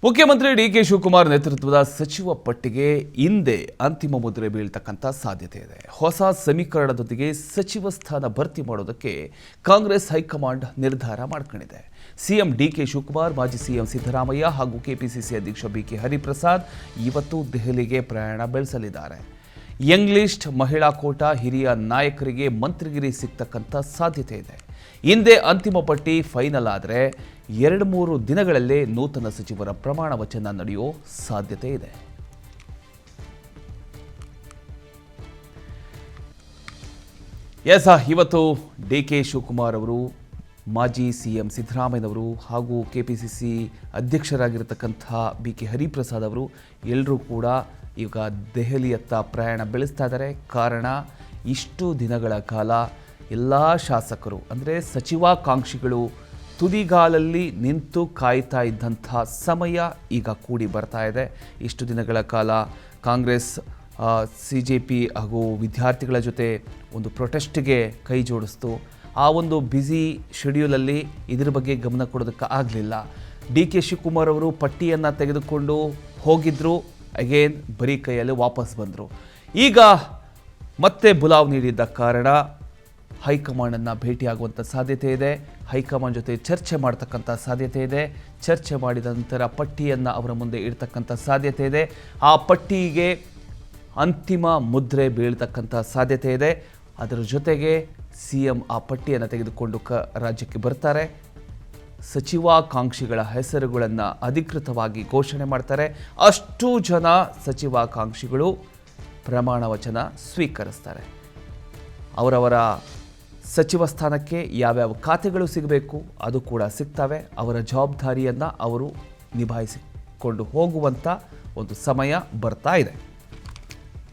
ಮುಖ್ಯಮಂತ್ರಿ ಡಿ.ಕೆ. ಶಿವಕುಮಾರ್ ನೇತೃತ್ವದ ಸಚಿವ ಪಟ್ಟಿಗೆ ಹಿಂದೆ ಅಂತಿಮ ಮುದ್ರೆ ಬೀಳ್ತಕ್ಕಂಥ ಸಾಧ್ಯತೆ ಇದೆ. ಹೊಸ ಸಮೀಕರಣದೊಂದಿಗೆ ಸಚಿವ ಸ್ಥಾನ ಭರ್ತಿ ಮಾಡೋದಕ್ಕೆ ಕಾಂಗ್ರೆಸ್ ಹೈಕಮಾಂಡ್ ನಿರ್ಧಾರ ಮಾಡಿಕೊಂಡಿದೆ. ಸಿಎಂ ಡಿ.ಕೆ. ಶಿವಕುಮಾರ್, ಮಾಜಿ ಸಿಎಂ ಸಿದ್ದರಾಮಯ್ಯ ಹಾಗೂ ಕೆಪಿಸಿಸಿ ಅಧ್ಯಕ್ಷ ಬಿ.ಕೆ. ಹರಿಪ್ರಸಾದ್ ಇವತ್ತು ದೆಹಲಿಗೆ ಪ್ರಯಾಣ ಬೆಳೆಸಲಿದ್ದಾರೆ. ಯಂಗ್ ಲಿಸ್ಟ್, ಮಹಿಳಾ ಕೋಟಾ, ಹಿರಿಯ ನಾಯಕರಿಗೆ ಮಂತ್ರಿಗಿರಿ ಸಿಗ್ತಕ್ಕಂಥ ಸಾಧ್ಯತೆ ಇದೆ. ಹಿಂದೆ ಅಂತಿಮ ಪಟ್ಟಿ ಫೈನಲ್ ಆದರೆ 2-3 ದಿನಗಳಲ್ಲೇ ನೂತನ ಸಚಿವರ ಪ್ರಮಾಣ ವಚನ ನಡೆಯುವ ಸಾಧ್ಯತೆ ಇದೆ. ಇವತ್ತು ಡಿ.ಕೆ. ಶಿವಕುಮಾರ್ ಅವರು, ಮಾಜಿ ಸಿಎಂ ಸಿದ್ದರಾಮಯ್ಯನವರು ಹಾಗೂ ಕೆಪಿಸಿಸಿ ಅಧ್ಯಕ್ಷರಾಗಿರತಕ್ಕಂಥ ಬಿ.ಕೆ. ಹರಿಪ್ರಸಾದ್ ಅವರು ಎಲ್ಲರೂ ಕೂಡ ಈಗ ದೆಹಲಿಯತ್ತ ಪ್ರಯಾಣ ಬೆಳೆಸ್ತಾ ಇದ್ದಾರೆ. ಕಾರಣ, ಇಷ್ಟು ದಿನಗಳ ಕಾಲ ಎಲ್ಲ ಶಾಸಕರು ಅಂದರೆ ಸಚಿವಾಕಾಂಕ್ಷಿಗಳು ತುದಿಗಾಲಲ್ಲಿ ನಿಂತು ಕಾಯ್ತಾ ಇದ್ದಂಥ ಸಮಯ ಈಗ ಕೂಡಿ ಬರ್ತಾ ಇದೆ. ಇಷ್ಟು ದಿನಗಳ ಕಾಲ ಕಾಂಗ್ರೆಸ್ CJP ಹಾಗೂ ವಿದ್ಯಾರ್ಥಿಗಳ ಜೊತೆ ಒಂದು ಪ್ರೊಟೆಸ್ಟ್ಗೆ ಕೈ ಜೋಡಿಸ್ತು. ಆ ಒಂದು ಬ್ಯುಸಿ ಶೆಡ್ಯೂಲಲ್ಲಿ ಇದರ ಬಗ್ಗೆ ಗಮನ ಕೊಡೋದಕ್ಕೆ ಆಗಲಿಲ್ಲ. ಡಿ.ಕೆ. ಶಿವಕುಮಾರ್ ಅವರು ಪಟ್ಟಿಯನ್ನು ತೆಗೆದುಕೊಂಡು ಹೋಗಿದ್ದರು, ಅಗೇನ್ ಬರೀ ಕೈಯಲ್ಲಿ ವಾಪಸ್ ಬಂದರು. ಈಗ ಮತ್ತೆ ಬುಲಾವ್ ನೀಡಿದ್ದ ಕಾರಣ ಹೈಕಮಾಂಡನ್ನು ಭೇಟಿಯಾಗುವಂಥ ಸಾಧ್ಯತೆ ಇದೆ. ಹೈಕಮಾಂಡ್ ಜೊತೆ ಚರ್ಚೆ ಮಾಡ್ತಕ್ಕಂಥ ಸಾಧ್ಯತೆ ಇದೆ. ಚರ್ಚೆ ಮಾಡಿದ ನಂತರ ಪಟ್ಟಿಯನ್ನು ಅವರ ಮುಂದೆ ಇಡ್ತಕ್ಕಂಥ ಸಾಧ್ಯತೆ ಇದೆ. ಆ ಪಟ್ಟಿಗೆ ಅಂತಿಮ ಮುದ್ರೆ ಬೀಳ್ತಕ್ಕಂಥ ಸಾಧ್ಯತೆ ಇದೆ. ಅದರ ಜೊತೆಗೆ CM ಆ ಪಟ್ಟಿಯನ್ನು ತೆಗೆದುಕೊಂಡು ರಾಜ್ಯಕ್ಕೆ ಬರ್ತಾರೆ. ಸಚಿವಾಕಾಂಕ್ಷಿಗಳ ಹೆಸರುಗಳನ್ನು ಅಧಿಕೃತವಾಗಿ ಘೋಷಣೆ ಮಾಡ್ತಾರೆ. ಅಷ್ಟು ಜನ ಸಚಿವಾಕಾಂಕ್ಷಿಗಳು ಪ್ರಮಾಣ ವಚನ ಸ್ವೀಕರಿಸ್ತಾರೆ. ಅವರವರ ಸಚಿವ ಸ್ಥಾನಕ್ಕೆ ಯಾವ್ಯಾವ ಖಾತೆಗಳು ಸಿಗಬೇಕು ಅದು ಕೂಡ ಸಿಗ್ತವೆ. ಅವರ ಜವಾಬ್ದಾರಿಯನ್ನು ಅವರು ನಿಭಾಯಿಸಿಕೊಂಡು ಹೋಗುವಂಥ ಒಂದು ಸಮಯ ಬರ್ತಾ ಇದೆ.